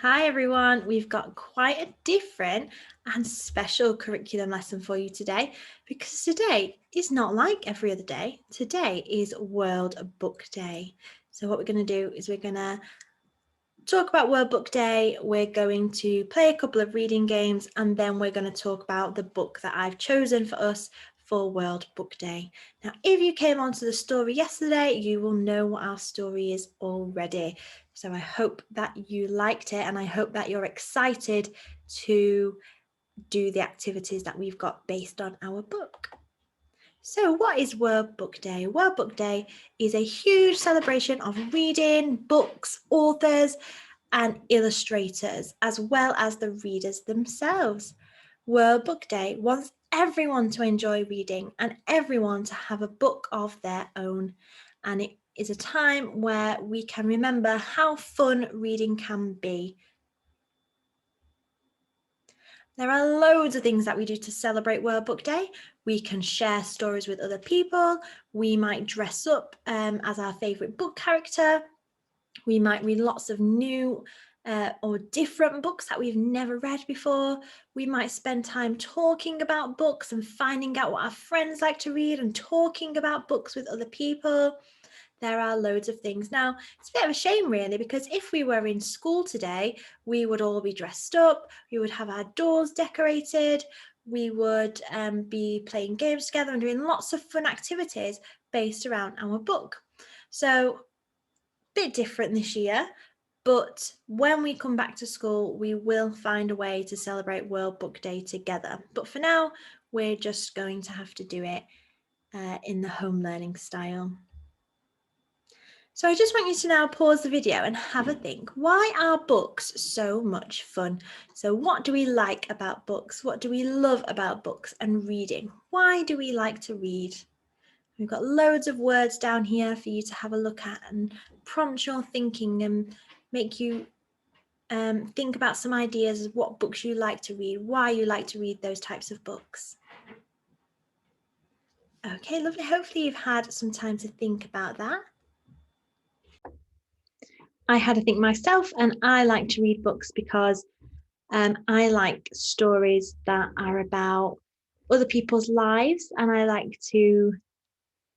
Hi everyone, we've got quite a different and special curriculum lesson for you today because today is not like every other day. Today is World Book Day. So what we're going to do is we're going to talk about World Book Day, we're going to play a couple of reading games, and then we're going to talk about the book that I've chosen for us for World Book Day. Now, if you came onto the story yesterday, you will know what our story is already. So I hope that you liked it, and I hope that you're excited to do the activities that we've got based on our book. So what is World Book Day? World Book Day is a huge celebration of reading, books, authors, and illustrators, as well as the readers themselves. World Book Day wants everyone to enjoy reading and everyone to have a book of their own. And it is a time where we can remember how fun reading can be. There are loads of things that we do to celebrate World Book Day. We can share stories with other people. We might dress up as our favourite book character. We might read lots of new or different books that we've never read before. We might spend time talking about books and finding out what our friends like to read and talking about books with other people. There are loads of things. Now, it's a bit of a shame really, because if we were in school today, we would all be dressed up, we would have our doors decorated, we would be playing games together and doing lots of fun activities based around our book. So, a bit different this year, but when we come back to school, we will find a way to celebrate World Book Day together. But for now, we're just going to have to do it in the home learning style. So I just want you to now pause the video and have a think. Why are books so much fun? So what do we like about books? What do we love about books and reading? Why do we like to read? We've got loads of words down here for you to have a look at and prompt your thinking and make you think about some ideas of what books you like to read, why you like to read those types of books. Okay, lovely. Hopefully you've had some time to think about that. I had to think myself, and I like to read books because I like stories that are about other people's lives, and I like to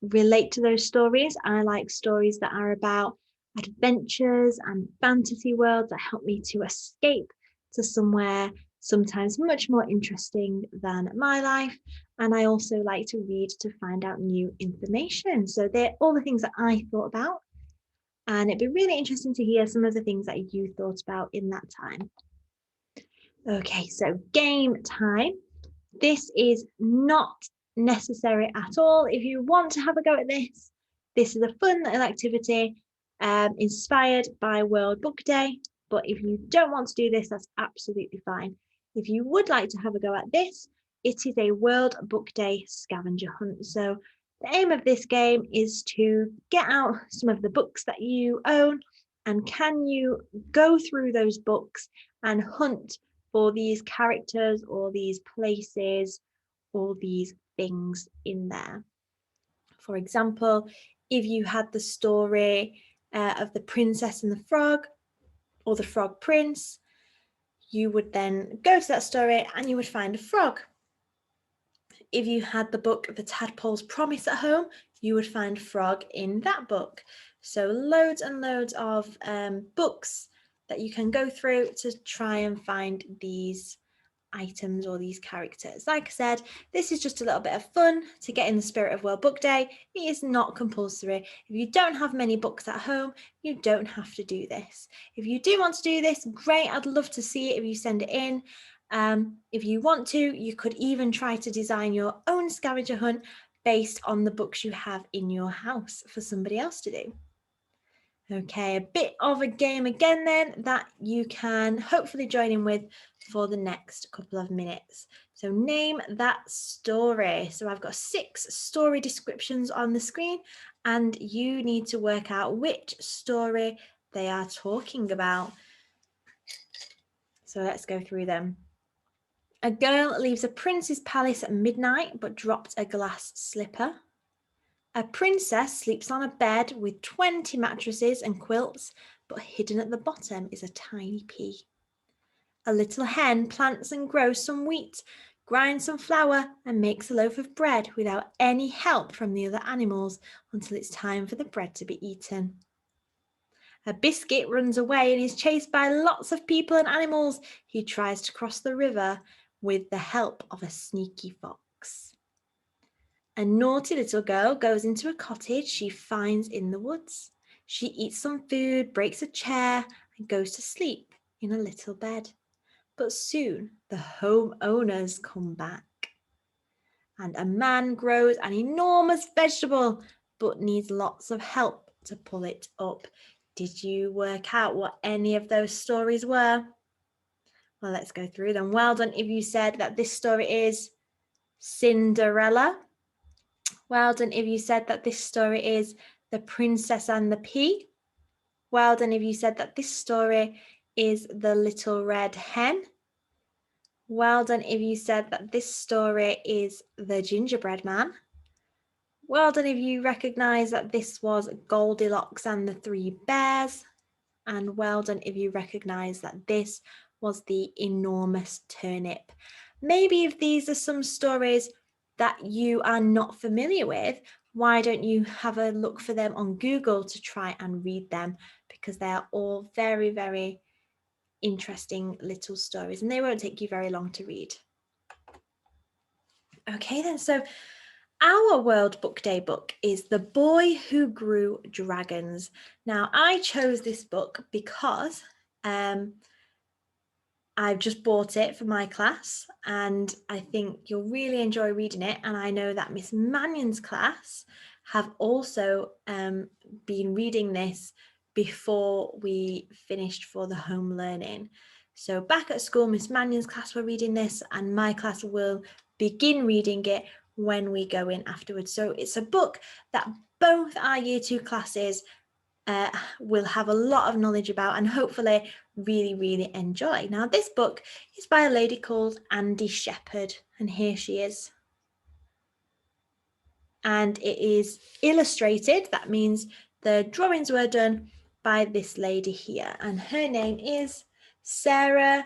relate to those stories. I like stories that are about adventures and fantasy worlds that help me to escape to somewhere sometimes much more interesting than my life. And I also like to read to find out new information. So they're all the things that I thought about. And it'd be really interesting to hear some of the things that you thought about in that time. Okay, so game time. This is not necessary at all. If you want to have a go at this, this is a fun little activity inspired by World Book Day. But if you don't want to do this, that's absolutely fine. If you would like to have a go at this, it is a World Book Day scavenger hunt. So the aim of this game is to get out some of the books that you own, and can you go through those books and hunt for these characters or these places or these things in there. For example, if you had the story of the Princess and the Frog or the Frog Prince, you would then go to that story and you would find a frog. If you had the book The Tadpole's Promise at home, you would find frog in that book. So loads and loads of books that you can go through to try and find these items or these characters. Like I said, this is just a little bit of fun to get in the spirit of World Book Day. It is not compulsory. If you don't have many books at home, you don't have to do this. If you do want to do this, great. I'd love to see it if you send it in. If you want to, you could even try to design your own scavenger hunt based on the books you have in your house for somebody else to do. Okay, a bit of a game again then that you can hopefully join in with for the next couple of minutes. So name that story. So I've got 6 story descriptions on the screen and you need to work out which story they are talking about. So let's go through them. A girl leaves a prince's palace at midnight but dropped a glass slipper. A princess sleeps on a bed with 20 mattresses and quilts, but hidden at the bottom is a tiny pea. A little hen plants and grows some wheat, grinds some flour and makes a loaf of bread without any help from the other animals until it's time for the bread to be eaten. A biscuit runs away and is chased by lots of people and animals. He tries to cross the river with the help of a sneaky fox. A naughty little girl goes into a cottage she finds in the woods. She eats some food, breaks a chair, and goes to sleep in a little bed. But soon the homeowners come back. And a man grows an enormous vegetable, but needs lots of help to pull it up. Did you work out what any of those stories were? Well, let's go through them. Well done if you said that this story is Cinderella. Well done if you said that this story is The Princess and the Pea. Well done if you said that this story is The Little Red Hen. Well done if you said that this story is The Gingerbread Man. Well done if you recognise that this was Goldilocks and the Three Bears. And well done if you recognise that this was The Enormous Turnip. Maybe if these are some stories that you are not familiar with, why don't you have a look for them on Google to try and read them, because they are all very, very interesting little stories and they won't take you very long to read. Okay then, so our World Book Day book is The Boy Who Grew Dragons. Now, I chose this book because I've just bought it for my class and I think you'll really enjoy reading it. And I know that Miss Mannion's class have also been reading this before we finished for the home learning. So back at school, Miss Mannion's class were reading this and my class will begin reading it when we go in afterwards. So it's a book that both our Year 2 classes will have a lot of knowledge about and hopefully really, really enjoy. Now, this book is by a lady called Andie Shepherd, and here she is. And it is illustrated. That means the drawings were done by this lady here, and her name is Sarah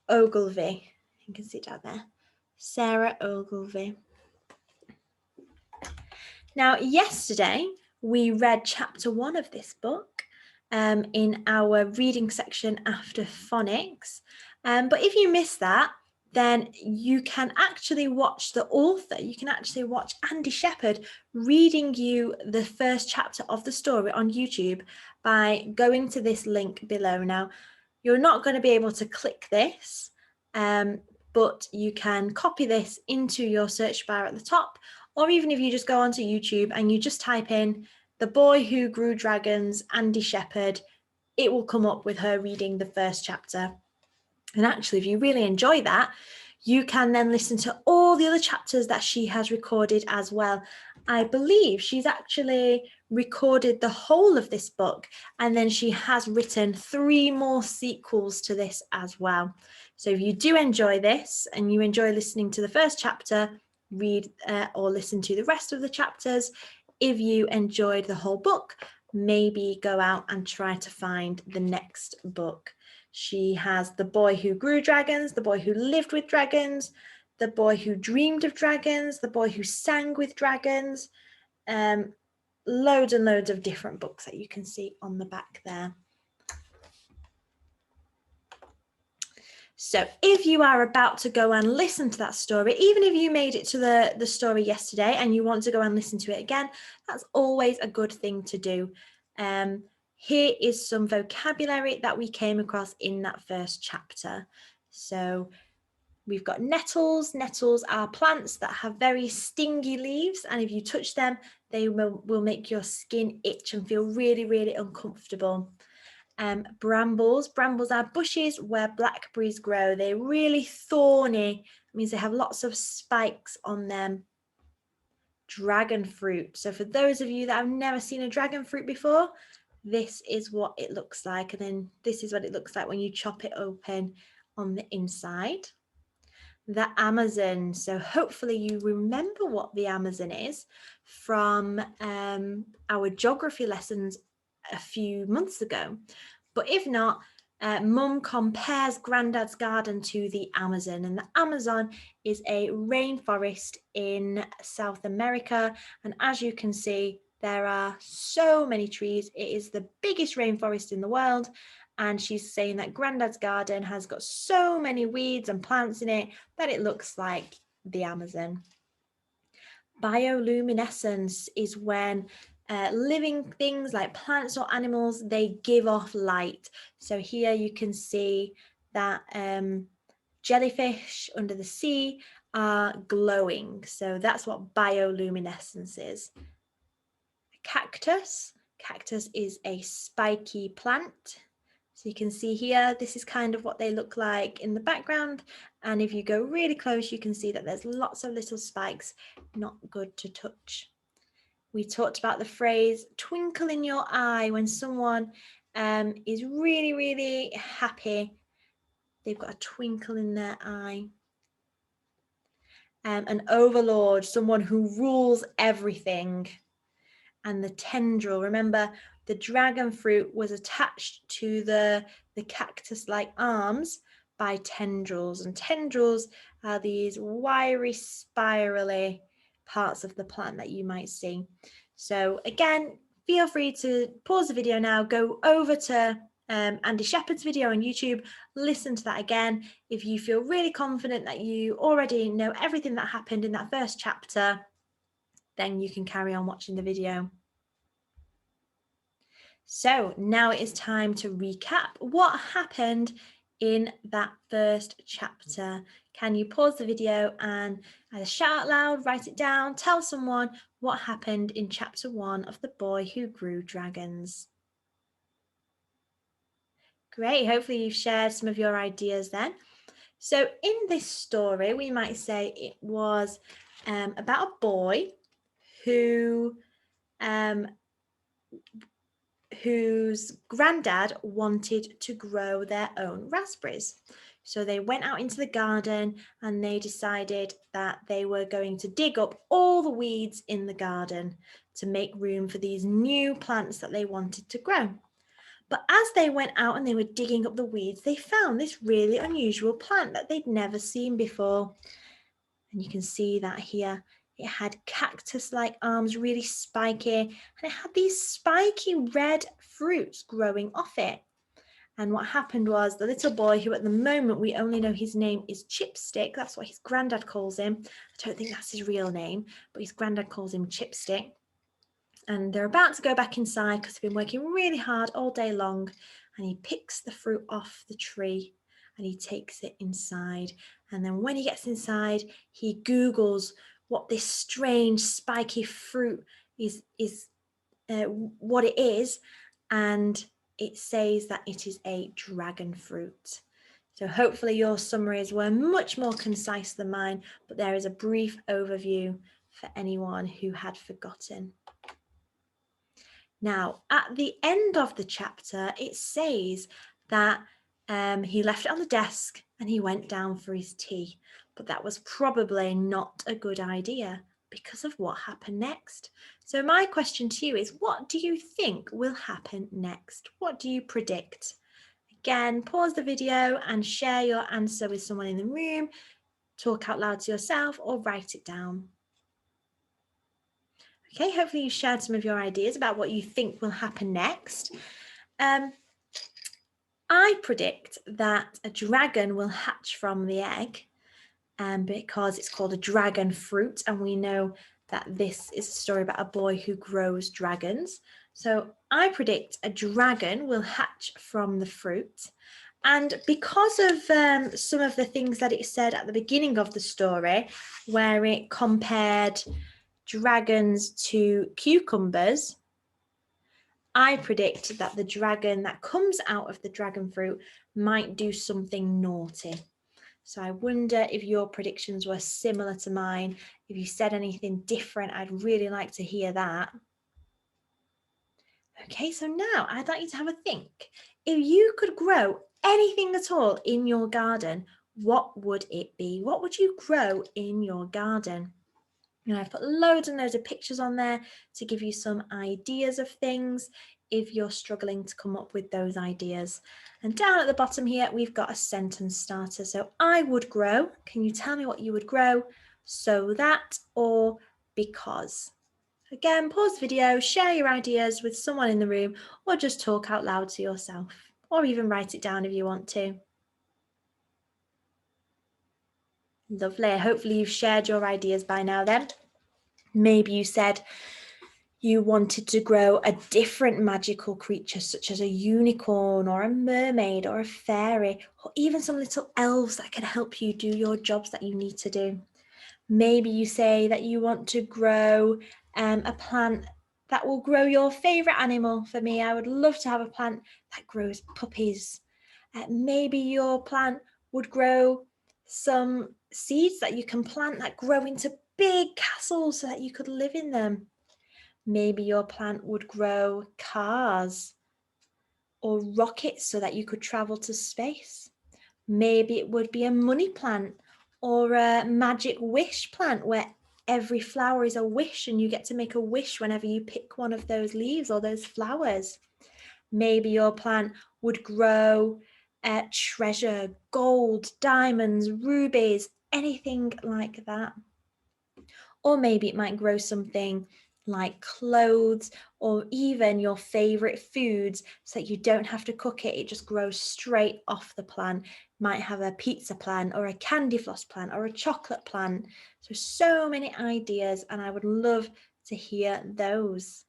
Ogilvie. You can see it down there. Sarah Ogilvie. Now, yesterday, we read chapter 1 of this book in our reading section after phonics. But if you missed that, then you can actually watch the author, you can actually watch Andie Shepherd reading you the first chapter of the story on YouTube by going to this link below. Now, you're not going to be able to click this, but you can copy this into your search bar at the top, or even if you just go onto YouTube and you just type in The Boy Who Grew Dragons, Andie Shepherd, it will come up with her reading the first chapter. And actually, if you really enjoy that, you can then listen to all the other chapters that she has recorded as well. I believe she's actually recorded the whole of this book, and then she has written 3 more sequels to this as well. So if you do enjoy this and you enjoy listening to the first chapter, read or listen to the rest of the chapters. If you enjoyed the whole book, maybe go out and try to find the next book. She has The Boy Who Grew Dragons, The Boy Who Lived with Dragons, The Boy Who Dreamed of Dragons, The Boy Who Sang with Dragons, loads and loads of different books that you can see on the back there. So if you are about to go and listen to that story, even if you made it to the story yesterday and you want to go and listen to it again, that's always a good thing to do. Here is some vocabulary that we came across in that first chapter. So we've got nettles. Nettles are plants that have very stingy leaves, and if you touch them, they will make your skin itch and feel really, really uncomfortable. Brambles. Brambles are bushes where blackberries grow. They're really thorny. It means they have lots of spikes on them. Dragon fruit. So for those of you that have never seen a dragon fruit before, this is what it looks like. And then this is what it looks like when you chop it open on the inside. The Amazon. So hopefully you remember what the Amazon is from our geography lessons a few months ago. But if not, Mum compares Grandad's garden to the Amazon, and the Amazon is a rainforest in South America. And as you can see, there are so many trees. It is the biggest rainforest in the world. And she's saying that Grandad's garden has got so many weeds and plants in it that it looks like the Amazon. Bioluminescence is when living things like plants or animals, they give off light. So here you can see that jellyfish under the sea are glowing. So that's what bioluminescence is. Cactus. Cactus is a spiky plant. So you can see here, this is kind of what they look like in the background. And if you go really close, you can see that there's lots of little spikes, not good to touch. We talked about the phrase twinkle in your eye when someone is really, really happy. They've got a twinkle in their eye. An overlord, someone who rules everything. And the tendril, remember the dragon fruit was attached to the cactus-like arms by tendrils, and tendrils are these wiry, spirally parts of the plant that you might see. So again, feel free to pause the video now, go over to Andy Shepherd's video on YouTube, listen to that again. If you feel really confident that you already know everything that happened in that first chapter, then you can carry on watching the video. So now it is time to recap what happened in that first chapter. Can you pause the video and either shout out loud, write it down, tell someone what happened in chapter 1 of The Boy Who Grew Dragons? Great, hopefully you've shared some of your ideas then. So in this story, we might say it was about a boy whose granddad wanted to grow their own raspberries. So they went out into the garden and they decided that they were going to dig up all the weeds in the garden to make room for these new plants that they wanted to grow. But as they went out and they were digging up the weeds, they found this really unusual plant that they'd never seen before. And you can see that here. It had cactus-like arms, really spiky, and it had these spiky red fruits growing off it. And what happened was the little boy, who at the moment we only know his name is Chipstick, that's what his granddad calls him. I don't think that's his real name, but his granddad calls him Chipstick. And they're about to go back inside because they've been working really hard all day long. And he picks the fruit off the tree and he takes it inside. And then when he gets inside, he Googles what this strange spiky fruit is what it is, and it says that it is a dragon fruit. So hopefully your summaries were much more concise than mine, but there is a brief overview for anyone who had forgotten. Now, at the end of the chapter, it says that he left it on the desk and he went down for his tea, but that was probably not a good idea because of what happened next. So my question to you is, what do you think will happen next? What do you predict? Again, pause the video and share your answer with someone in the room, talk out loud to yourself or write it down. Okay, hopefully you've shared some of your ideas about what you think will happen next. I predict that a dragon will hatch from the egg, because it's called a dragon fruit, and we know that this is a story about a boy who grows dragons. So I predict a dragon will hatch from the fruit. And because of some of the things that it said at the beginning of the story, where it compared dragons to cucumbers, I predict that the dragon that comes out of the dragon fruit might do something naughty. So I wonder if your predictions were similar to mine. If you said anything different, I'd really like to hear that. Okay, so now I'd like you to have a think. If you could grow anything at all in your garden, what would it be? What would you grow in your garden? And I've put loads and loads of pictures on there to give you some ideas of things. if you're struggling to come up with those ideas. And down at the bottom here, we've got a sentence starter. So I would grow. Can you tell me what you would grow? So that or because. Again, pause the video, share your ideas with someone in the room, or just talk out loud to yourself, or even write it down if you want to. Lovely. Hopefully you've shared your ideas by now then. Maybe you said you wanted to grow a different magical creature, such as a unicorn or a mermaid or a fairy, or even some little elves that can help you do your jobs that you need to do. Maybe you say that you want to grow a plant that will grow your favorite animal. For me, I would love to have a plant that grows puppies. Maybe your plant would grow some seeds that you can plant that grow into big castles so that you could live in them. Maybe your plant would grow cars or rockets so that you could travel to space. Maybe it would be a money plant or a magic wish plant where every flower is a wish and you get to make a wish whenever you pick one of those leaves or those flowers. Maybe your plant would grow treasure, gold, diamonds, rubies, anything like that. Or maybe it might grow something like clothes or even your favorite foods so that you don't have to cook it. It just grows straight off the plant. Might have a pizza plant or a candy floss plant or a chocolate plant. So many ideas, and I would love to hear those.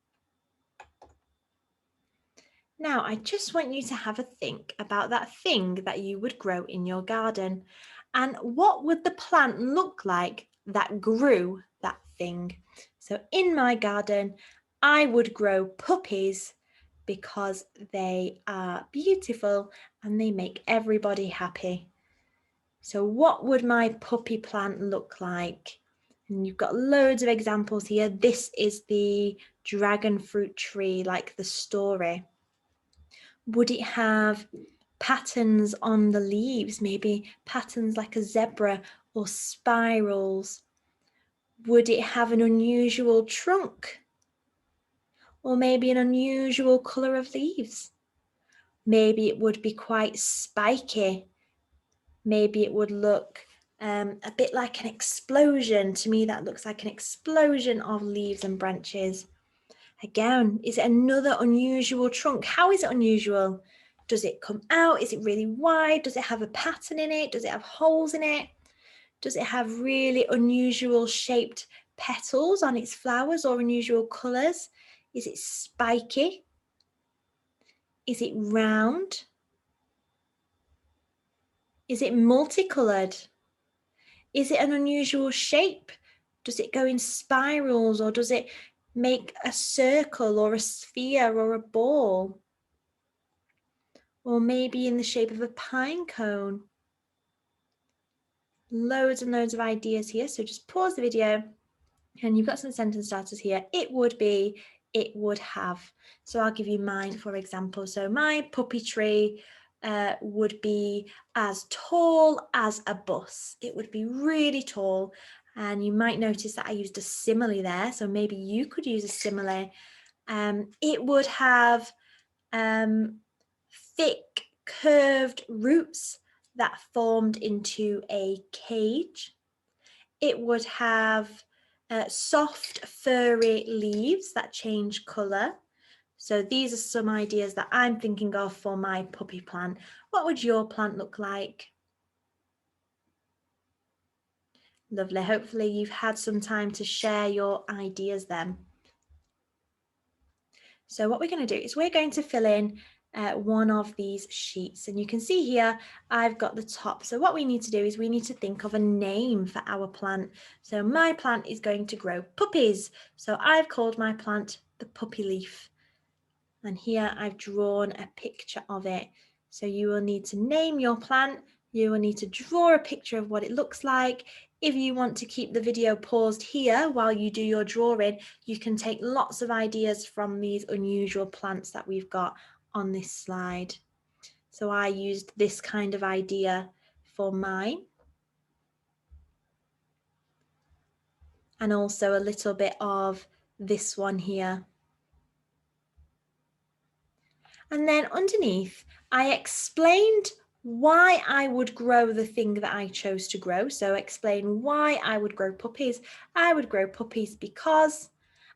Now, I just want you to have a think about that thing that you would grow in your garden. And what would the plant look like that grew that thing? So in my garden, I would grow puppies because they are beautiful and they make everybody happy. So what would my puppy plant look like? And you've got loads of examples here. This is the dragon fruit tree, like the story. Would it have patterns on the leaves, maybe patterns like a zebra or spirals? Would it have an unusual trunk? Or maybe an unusual colour of leaves? Maybe it would be quite spiky. Maybe it would look a bit like an explosion. To me, that looks like an explosion of leaves and branches. Again, is it another unusual trunk? How is it unusual? Does it come out? Is it really wide? Does it have a pattern in it? Does it have holes in it? Does it have really unusual shaped petals on its flowers or unusual colours? Is it spiky? Is it round? Is it multicoloured? Is it an unusual shape? Does it go in spirals or does it make a circle or a sphere or a ball? Or maybe in the shape of a pine cone. Loads and loads of ideas here. So just pause the video and you've got some sentence starters here. It would be, it would have. So I'll give you mine, for example. So my puppy tree would be as tall as a bus. It would be really tall. And you might notice that I used a simile there. So maybe you could use a simile. It would have thick curved roots that formed into a cage. It would have soft furry leaves that change colour. So these are some ideas that I'm thinking of for my puppy plant. What would your plant look like? Lovely. Hopefully you've had some time to share your ideas then. So what we're going to do is we're going to fill in one of these sheets, and you can see here I've got the top. So what we need to do is we need to think of a name for our plant. So my plant is going to grow puppies, so I've called my plant the puppy leaf, and here I've drawn a picture of it. So you will need to name your plant, you will need to draw a picture of what it looks like. If you want to keep the video paused here while you do your drawing, you can take lots of ideas from these unusual plants that we've got on this slide. So I used this kind of idea for mine. And also a little bit of this one here. And then underneath, I explained why I would grow the thing that I chose to grow. So explain why I would grow puppies. I would grow puppies because,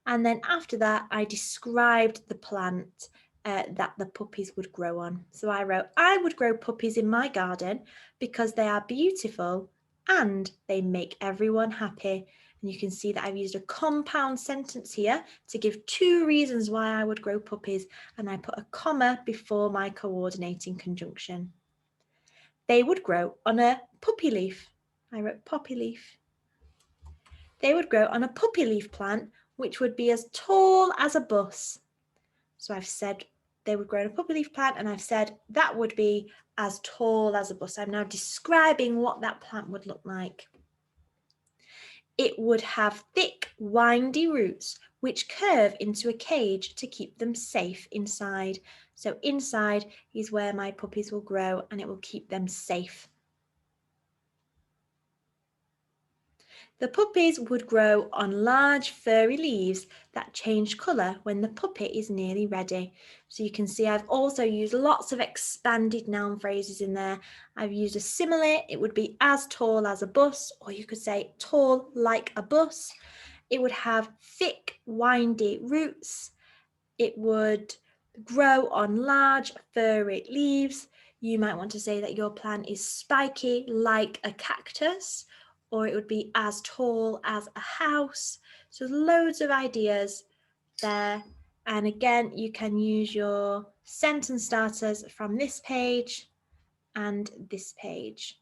and then after that, I described the plant that the puppies would grow on. So I wrote, I would grow puppies in my garden because they are beautiful and they make everyone happy. And you can see that I've used a compound sentence here to give 2 reasons why I would grow puppies, and I put a comma before my coordinating conjunction. They would grow on a puppy leaf. I wrote poppy leaf. They would grow on a puppy leaf plant, which would be as tall as a bus. So I've said they would grow on a puppy leaf plant, and I've said that would be as tall as a bus. I'm now describing what that plant would look like. It would have thick, windy roots which curve into a cage to keep them safe inside. So inside is where my puppies will grow, and it will keep them safe. The puppies would grow on large furry leaves that change colour when the puppy is nearly ready. So you can see I've also used lots of expanded noun phrases in there. I've used a simile, it would be as tall as a bus, or you could say tall like a bus. It would have thick, windy roots. It would grow on large furry leaves. You might want to say that your plant is spiky like a cactus, or it would be as tall as a house. So loads of ideas there. And again, you can use your sentence starters from this page and this page.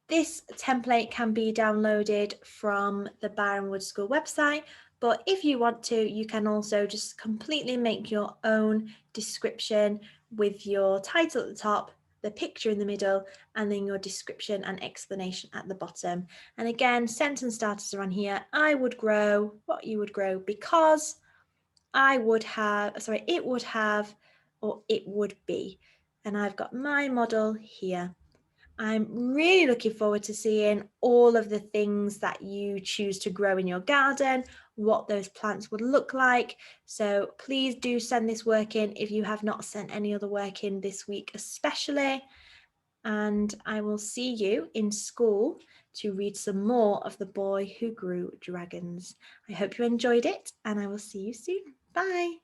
This template can be downloaded from the Byron Wood School website, but if you want to, you can also just completely make your own description with your title at the top, the picture in the middle, and then your description and explanation at the bottom. And again, sentence starters are on here. I would grow, what you would grow, because I would have, sorry, it would have, or it would be. And I've got my model here. I'm really looking forward to seeing all of the things that you choose to grow in your garden, what those plants would look like. So please do send this work in if you have not sent any other work in this week especially. And I will see you in school to read some more of The Boy Who Grew Dragons. I hope you enjoyed it, and I will see you soon. Bye.